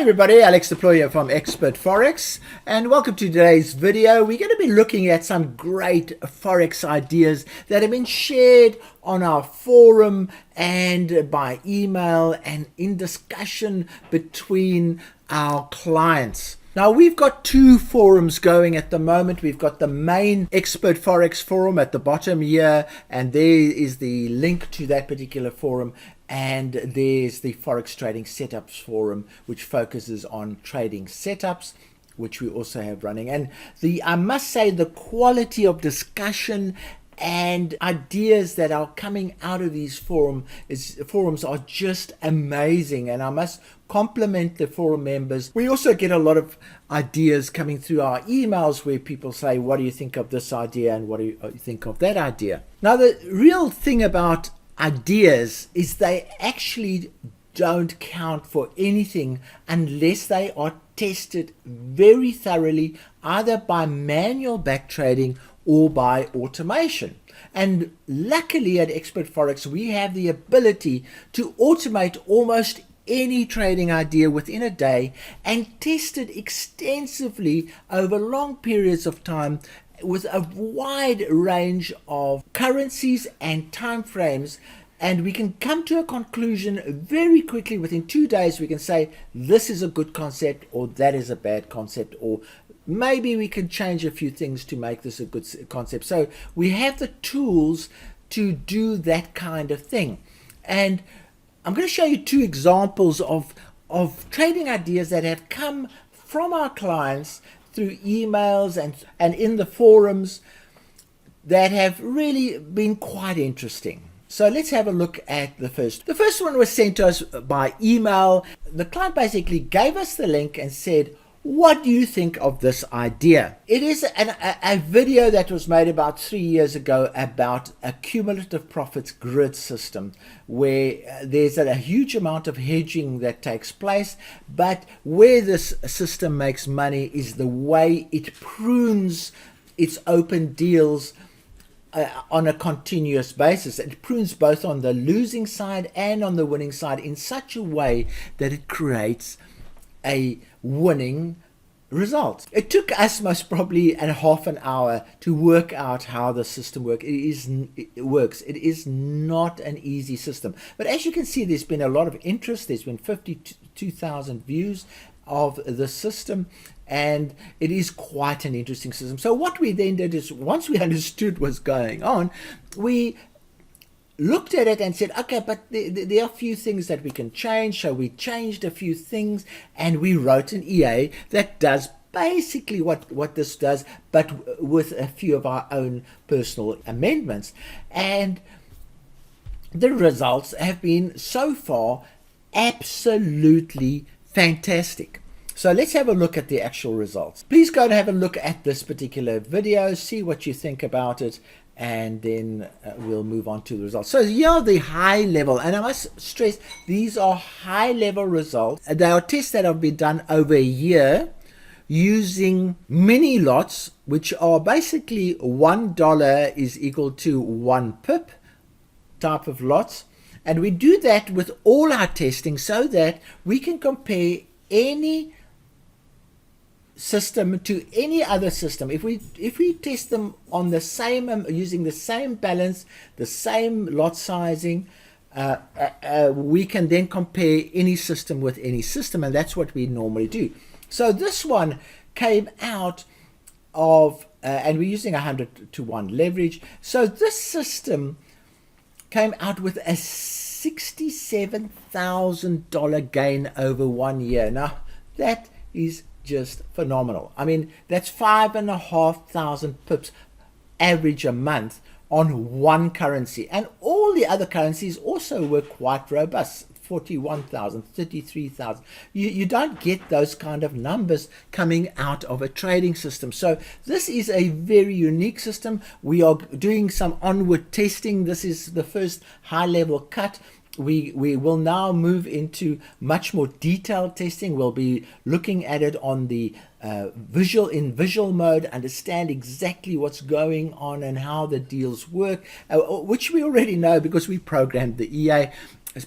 Hi everybody, Alex Deployer from Expert Forex, and welcome to today's video. We're going to be looking at some great Forex ideas that have been shared on our forum and by email and in discussion between our clients. Now, we've got two forums going at the moment. We've got the main Expert Forex forum at the bottom here, and there is the link to that particular forum. And there's the Forex Trading Setups forum, which focuses on trading setups, which we also have running. And I must say, the quality of discussion and ideas that are coming out of these forums are just amazing, and I must compliment the forum members. We also get a lot of ideas coming through our emails where people say, what do you think of this idea and what do you think of that idea? Now, the real thing about ideas is they actually don't count for anything unless they are tested very thoroughly, either by manual back trading or by automation. And luckily at Expert Forex, we have the ability to automate almost any trading idea within a day and test it extensively over long periods of time with a wide range of currencies and time frames. And we can come to a conclusion very quickly. Within 2 days, we can say this is a good concept or that is a bad concept, or maybe we can change a few things to make this a good concept. So we have the tools to do that kind of thing. And I'm going to show you two examples of trading ideas that have come from our clients through emails and in the forums that have really been quite interesting. So let's have a look at the first. The first one was sent to us by email. The client basically gave us the link and said, what do you think of this idea? It is a video that was made about 3 years ago about a cumulative profits grid system where there's a huge amount of hedging that takes place, but where this system makes money is the way it prunes its open deals on a continuous basis. It prunes both on the losing side and on the winning side in such a way that it creates a winning result. It took us most probably a half an hour to work out how the system works. It is not an easy system. But as you can see, there's been a lot of interest. There's been 52,000 views of the system, and it is quite an interesting system. So what we then did is, once we understood what's going on, we looked at it and said, okay, but there are a few things that we can change. So we changed a few things and we wrote an EA that does basically what this does, but with a few of our own personal amendments. And the results have been so far absolutely fantastic. So let's have a look at the actual results. Please go and have a look at this particular video, see what you think about it, and then we'll move on to the results. So here are the high level, and I must stress, these are high level results. They are tests that have been done over a year using mini lots, which are basically $1 is equal to 1 pip type of lots. And we do that with all our testing so that we can compare any system to any other system. If we test them on the same, using the same balance, the same lot sizing, we can then compare any system with any system, and that's what we normally do. So this one came out of, and we're using 100 to 1 leverage. So this system came out with a $67,000 gain over 1 year. Now, that is just phenomenal. I mean, that's 5,500 pips average a month on one currency, and all the other currencies also were quite robust. 41,000, 33,000. You don't get those kind of numbers coming out of a trading system. So this is a very unique system. We are doing some onward testing. This is the first high level cut. We will now move into much more detailed testing. We'll be looking at it on the visual mode, understand exactly what's going on and how the deals work, which we already know because we programmed the EA.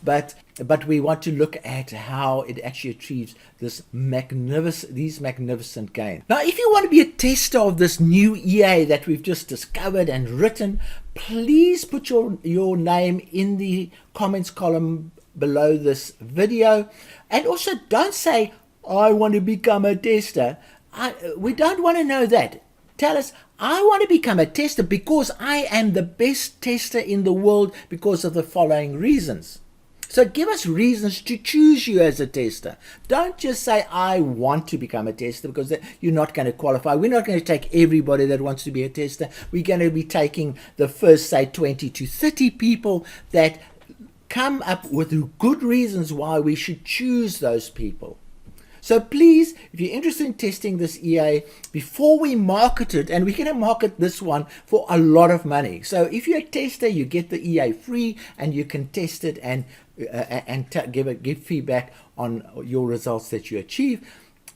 but we want to look at how it actually achieves these magnificent gains. Now, if you want to be a tester of this new EA that we've just discovered and written, please put your name in the comments column below this video. And also, don't say, I want to become a tester. We don't want to know that. Tell us, I want to become a tester because I am the best tester in the world because of the following reasons. So give us reasons to choose you as a tester. Don't just say, I want to become a tester, because you're not going to qualify. We're not going to take everybody that wants to be a tester. We're going to be taking the first, say, 20 to 30 people that come up with good reasons why we should choose those people. So please, if you're interested in testing this EA, before we market it, and we're going to market this one for a lot of money. So if you're a tester, you get the EA free, and you can test it and give feedback on your results that you achieve.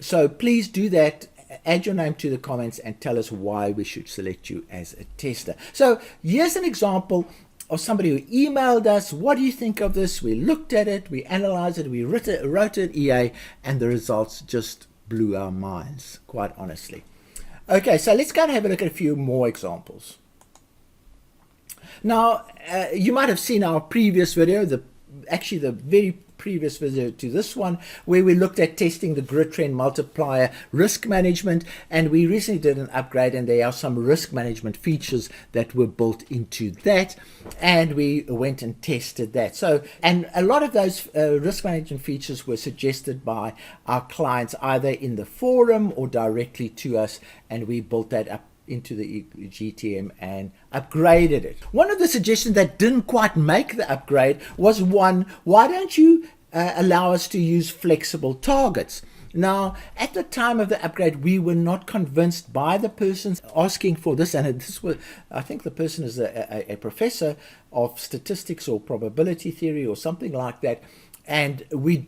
So please do that. Add your name to the comments and tell us why we should select you as a tester. So here's an example of somebody who emailed us. What do you think of this? We looked at it, we analyzed it, we wrote it EA, and the results just blew our minds, quite honestly. Okay, so let's go and have a look at a few more examples. Now, you might have seen our previous video, actually the very previous video to this one, where we looked at testing the grid trend multiplier risk management, and we recently did an upgrade, and there are some risk management features that were built into that, and we went and tested that. So, and a lot of those risk management features were suggested by our clients either in the forum or directly to us, and we built that up into the GTM and upgraded it. One of the suggestions that didn't quite make the upgrade was why don't you allow us to use flexible targets? Now, at the time of the upgrade, we were not convinced by the persons asking for this, and this was, I think the person is a professor of statistics or probability theory or something like that, and we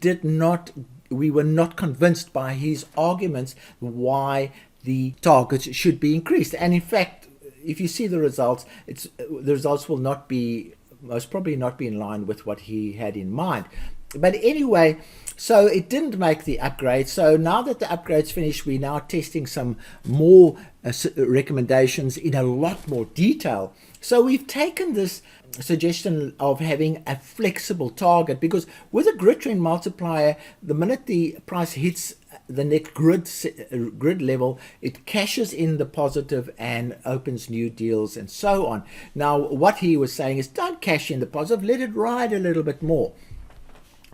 were not convinced by his arguments why the targets should be increased. And in fact, if you see the results, the results will most probably not be in line with what he had in mind. But anyway, so it didn't make the upgrade. So now that the upgrade's finished, we're now testing some more recommendations in a lot more detail. So we've taken this suggestion of having a flexible target, because with a grid trend multiplier, the minute the price hits the next grid level, it cashes in the positive and opens new deals and so on. Now, what he was saying is, don't cash in the positive, let it ride a little bit more.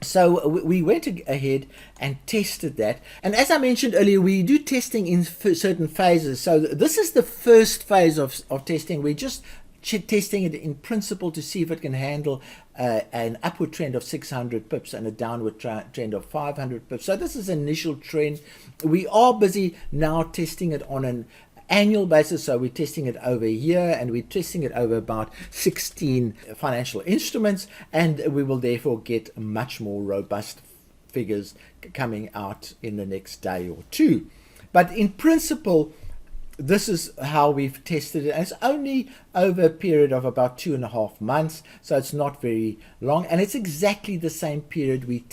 So we went ahead and tested that. And as I mentioned earlier, we do testing in certain phases. So this is the first phase of testing. We're just testing it in principle to see if it can handle an upward trend of 600 pips and a downward trend of 500 pips. So this is an initial trend. We are busy now testing it on an annual basis, so we're testing it over a year, and we're testing it over about 16 financial instruments, and we will therefore get much more robust figures coming out in the next day or two. But in principle, this is how we've tested it, and it's only over a period of about 2.5 months, so it's not very long, and it's exactly the same period we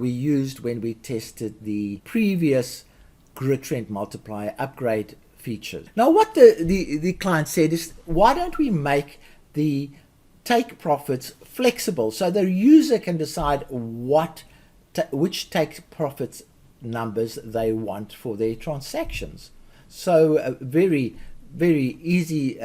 used when we tested the previous grid trend multiplier upgrade features. Now, what the client said is, why don't we make the take profits flexible so the user can decide which take profits numbers they want for their transactions? So very, very easy.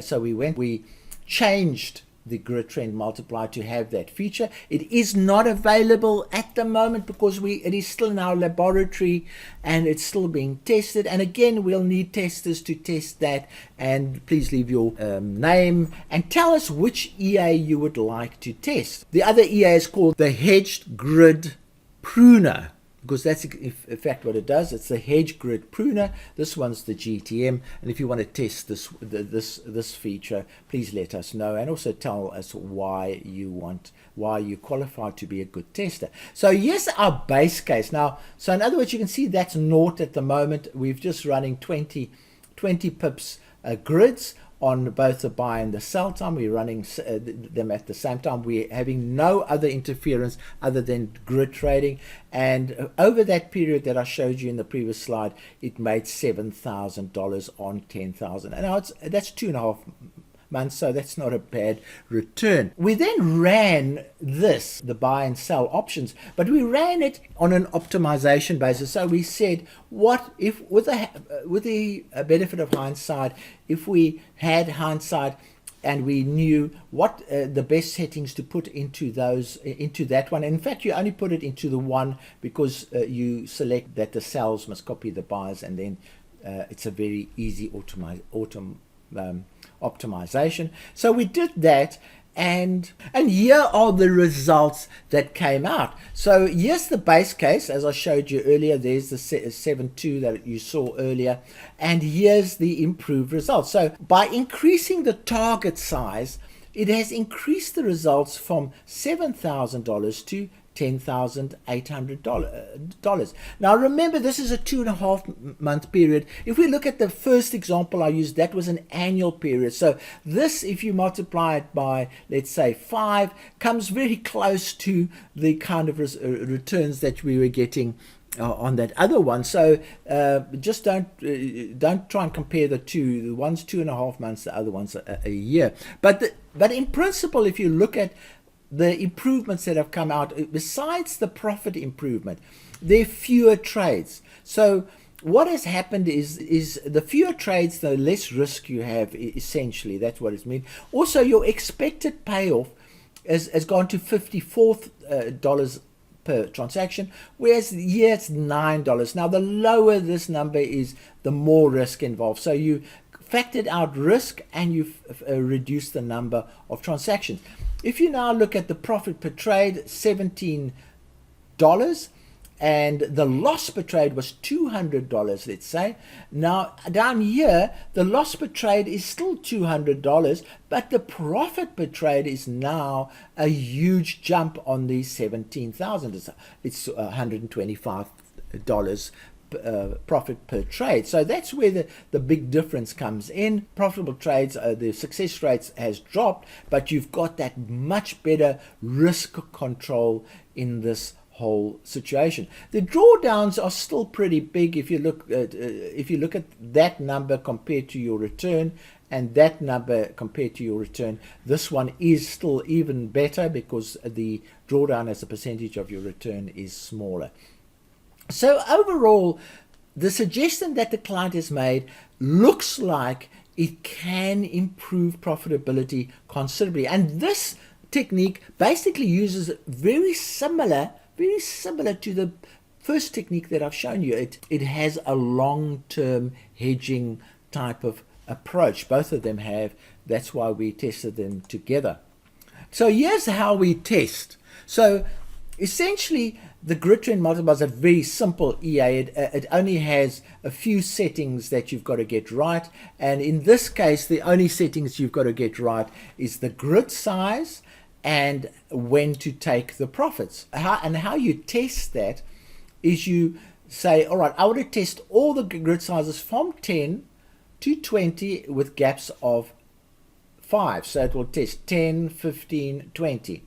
So we changed the grid trend multiplier to have that feature. It is not available at the moment because it is still in our laboratory and it's still being tested. And again, we'll need testers to test that. And please leave your name and tell us which EA you would like to test. The other EA is called the Hedged Grid Pruner, because that's in fact what it does. It's the Hedged Grid Pruner. This one's the GTM, and if you want to test this feature, please let us know, and also tell us why you qualify to be a good tester. So here's our base case. Now, so in other words, you can see that's naught at the moment. We've just running 20 pips grids on both the buy and the sell time. We're running them at the same time. We're having no other interference other than grid trading. And over that period that I showed you in the previous slide, it made $7,000 on 10,000. And now that's 2.5 months, so that's not a bad return. We then ran the buy and sell options, but we ran it on an optimization basis. So we said, what if, with the benefit of hindsight, if we had hindsight and we knew what the best settings to put into that one. In fact, you only put it into the one because you select that the sells must copy the buys, and then it's a very easy optimization. So we did that, and here are the results that came out. So here's the base case, as I showed you earlier. There's the 7.2 that you saw earlier, and here's the improved results. So by increasing the target size, it has increased the results from $7,000 to $10,800. Now remember, this is a 2.5 month period. If we look at the first example I used, that was an annual period. So this, if you multiply it by, let's say, 5, comes very close to the kind of returns that we were getting on that other one. So just don't try and compare the two. The one's 2.5 months, the other one's a year. But in principle, if you look at the improvements that have come out, besides the profit improvement, there are fewer trades. So what has happened is the fewer trades, the less risk you have, essentially. That's what it means. Also, your expected payoff has gone to $54 per transaction, whereas here it's $9. Now, the lower this number is, the more risk involved. So you factored out risk and you've reduced the number of transactions. If you now look at the profit per trade, $17, and the loss per trade was $200, let's say. Now, down here, the loss per trade is still $200, but the profit per trade is now a huge jump on the 17,000. It's $125 profit per trade. So that's where the big difference comes in. Profitable trades, the success rates has dropped, but you've got that much better risk control in this whole situation. The drawdowns are still pretty big if you look at that number compared to your return, and that number compared to your return. This one is still even better because the drawdown as a percentage of your return is smaller. So overall, the suggestion that the client has made looks like it can improve profitability considerably. And this technique basically uses very similar to the first technique that I've shown you. It has a long-term hedging type of approach. Both of them have. That's why we tested them together. So here's how we test. So essentially, the grid trend multiplier is a very simple EA. It only has a few settings that you've got to get right. And in this case, the only settings you've got to get right is the grid size and when to take the profits. How you test that is you say, all right, I want to test all the grid sizes from 10 to 20 with gaps of 5. So it will test 10, 15, 20.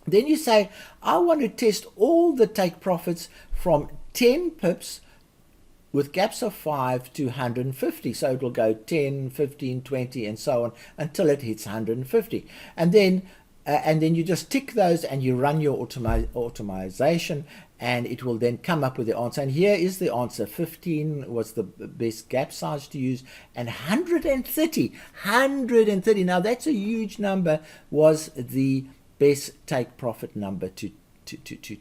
Then you say, I want to test all the take profits from 10 pips with gaps of 5 to 150. So it will go 10, 15, 20, and so on until it hits 150. And then you just tick those and you run your automation, and it will then come up with the answer. And here is the answer. 15 was the best gap size to use, and 130. Now that's a huge number, was the best take profit number to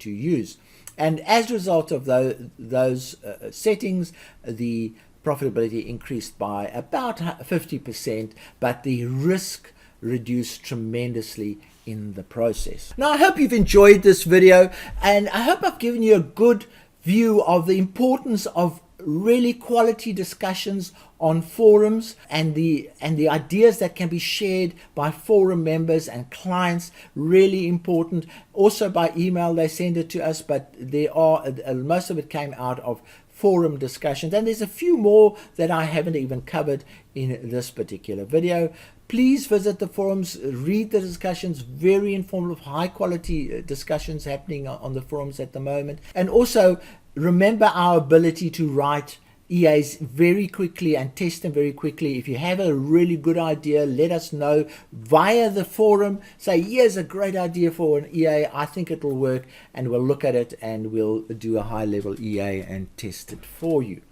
use. And as a result of those settings, the profitability increased by about 50%, but the risk reduced tremendously in the process. Now, I hope you've enjoyed this video, and I hope I've given you a good view of the importance of really quality discussions on forums, and the ideas that can be shared by forum members and clients, really important. Also by email they send it to us, but there are most of it came out of forum discussions, and there's a few more that I haven't even covered in this particular video. Please visit the forums, read the discussions, very informative, high quality discussions happening on the forums at the moment. And also remember our ability to write EAs very quickly and test them very quickly. If you have a really good idea, let us know via the forum. Say, here's a great idea for an EA, I think it will work, and we'll look at it and we'll do a high level EA and test it for you.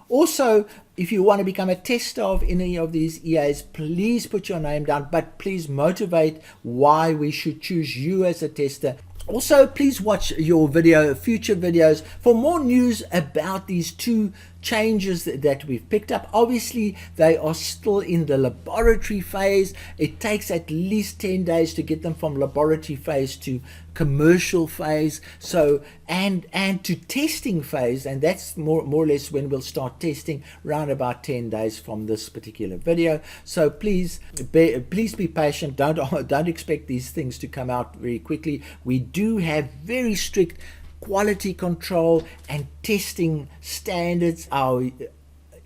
Also, if you want to become a tester of any of these EAs, please put your name down, but please motivate why we should choose you as a tester. Also, please watch your future videos for more news about these two changes that we've picked up. Obviously, they are still in the laboratory phase. It takes at least 10 days to get them from laboratory phase to commercial phase, so and to testing phase, and that's more or less when we'll start testing, around about 10 days from this particular video. So please be patient. Don't expect these things to come out very quickly. We do have very strict quality control and testing standards. Our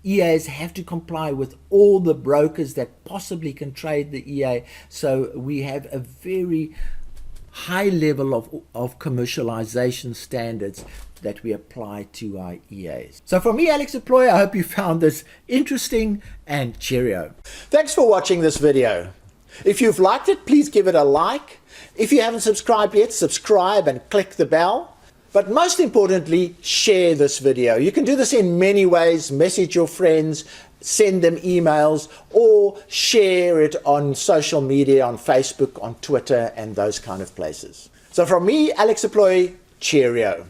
EAs have to comply with all the brokers that possibly can trade the EA, so we have a very high level of commercialization standards that we apply to our EAs. So from me, Alex Deploy, I hope you found this interesting, and cheerio. Thanks for watching this video. If you've liked it, please give it a like. If you haven't subscribed yet, subscribe and click the bell. But most importantly, share this video. You can do this in many ways. Message your friends, send them emails, or share it on social media, on Facebook, on Twitter, and those kind of places. So from me, Alex Deploy, cheerio.